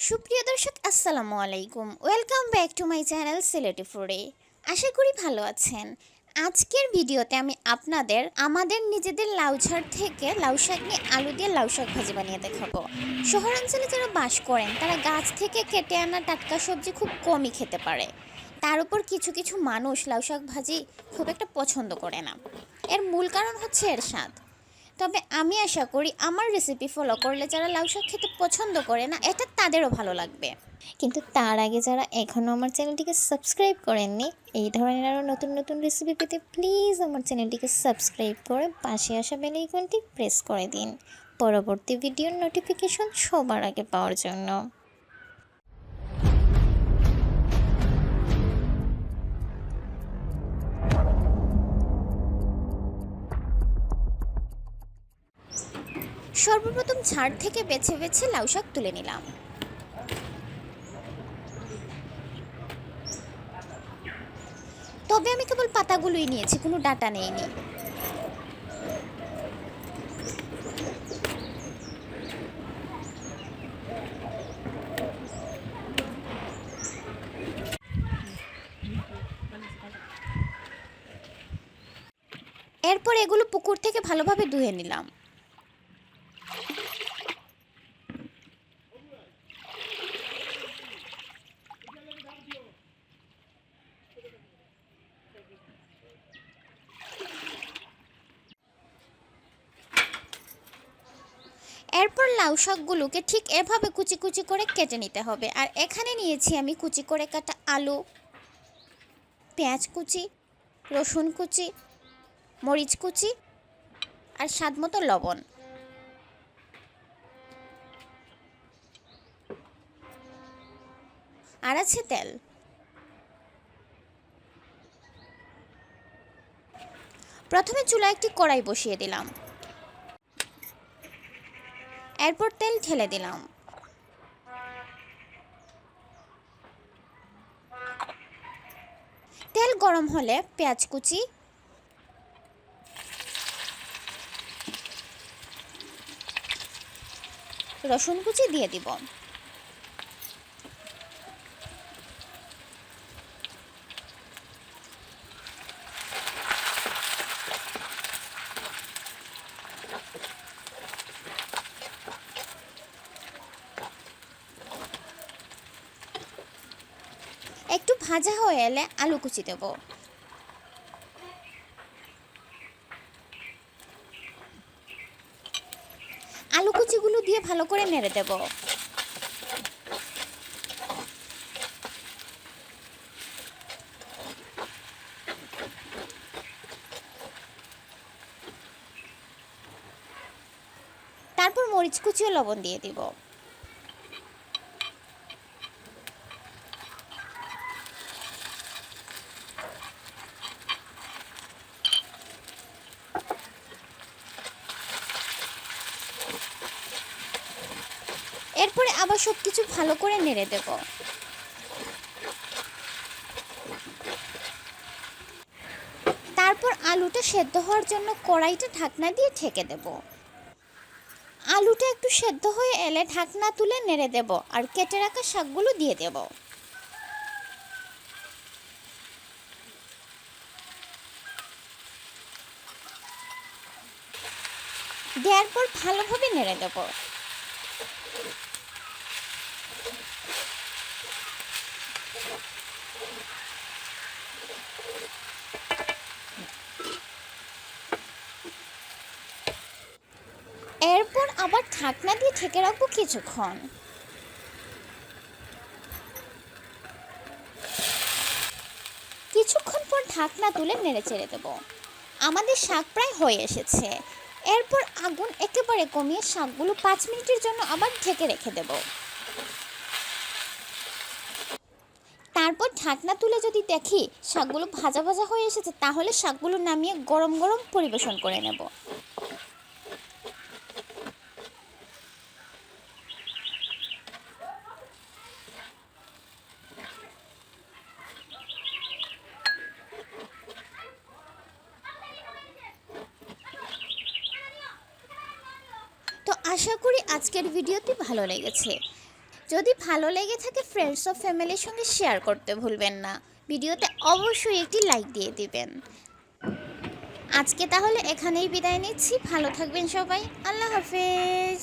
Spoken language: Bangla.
সুপ্রিয় দর্শক আসসালামু আলাইকুম, welcome back to my channel Sylheti Furi. আশা করি ভালো আছেন। আজকের ভিডিওতে আমি আপনাদের আমাদের নিজেদের লাউ ঝাড় থেকে লাউ শাক নিয়ে আলু দিয়ে লাউ শাক ভাজি বানিয়ে দেখাবো। শহরাঞ্চলে যারা বাস করেন তারা গাছ থেকে কেটে আনা টাটকা সবজি খুব কমই খেতে পারে। তার উপর কিছু কিছু মানুষ লাউ শাক ভাজি খুব একটা পছন্দ করে না। এর মূল কারণ হচ্ছে এর স্বাদ। তবে আমি আশা করি আমার রেসিপি ফলো করলে যারা লাউ শাক খেতে পছন্দ করে না এটা তাদেরও ভালো লাগবে। কিন্তু তার আগে যারা এখনও আমার চ্যানেলটিকে সাবস্ক্রাইব করেননি, এই ধরনের আরও নতুন নতুন রেসিপি পেতে প্লিজ আমার চ্যানেলটিকে সাবস্ক্রাইব করে পাশে আসা বেল আইকনটি প্রেস করে দিন পরবর্তী ভিডিওর নোটিফিকেশন সবার আগে পাওয়ার জন্য। সর্বপ্রথম ঝাড় থেকে বেছে বেছে লাউ শাক তুলে নিলাম। তবে আমি কেবল পাতাগুলোই নিয়েছি, কোনো ডাটা নেইনি। এরপর এগুলো পুকুর থেকে ভালোভাবে ধুয়ে নিলাম। এরপর লাউ শাকগুলোকে ঠিক এভাবে কুচি কুচি করে কেটে নিতে হবে। আর এখানে নিয়েছি আমি কুচি করে কাটা আলু, পেঁয়াজ কুচি, রসুন কুচি, মরিচ কুচি আর স্বাদমতো লবণ। আর আছে তেল। প্রথমে চুলায় একটি কড়াই বসিয়ে দিলাম। এরপর তেল ঢেলে দিলাম। তেল গরম হলে পেঁয়াজ কুচি, রসুন কুচি দিয়ে দিব। একটু ভাজা হয়ে এলে আলু কুচি দেব। আলু কুচিগুলো দিয়ে ভালো করে নেড়ে দেব। তারপর মরিচ কুচি ও লবণ দিয়ে দিব। এরপরে আবার সবকিছু ভালো করে নেড়ে দেব। তারপর আলুটা সেদ্ধ হওয়ার জন্য কড়াইটা ঢাকনা দিয়ে ঢেকে দেব। আলুটা একটু সেদ্ধ হয়ে এলে ঢাকনা তুলে নেড়ে দেব আর কেটে রাখা শাকগুলো দিয়ে দেব। দেওয়ার পর ভালোভাবে নেড়ে দেব। এরপর আবার ঢাকনা দিয়ে ঢেকে রাখবো কিছুক্ষণ। কিছুক্ষণ পর ঢাকনা তুলে নেড়ে চেড়ে দেব। আমাদের শাক প্রায় হয়ে এসেছে। এরপর আগুন একেবারে কমিয়ে শাকগুলো 5 মিনিটের জন্য আবার ঢেকে রেখে দেব। তারপর ঢাকনা তুলে যদি দেখি শাকগুলো ভাজা ভাজা হয়ে এসেছে, তাহলে শাকগুলো নামিয়ে গরম গরম পরিবেশন করে নেব। তো আশা করি আজকের ভিডিওটি ভালো লেগেছে। যদি ভালো লেগে থাকে ফ্রেন্ডস ও ফ্যামিলির সঙ্গে শেয়ার করতে ভুলবেন না। ভিডিওতে অবশ্যই একটি লাইক দিয়ে দিবেন। আজকে তাহলে এখানেই বিদায় নিচ্ছি। ভালো থাকবেন সবাই। আল্লাহ হাফেজ।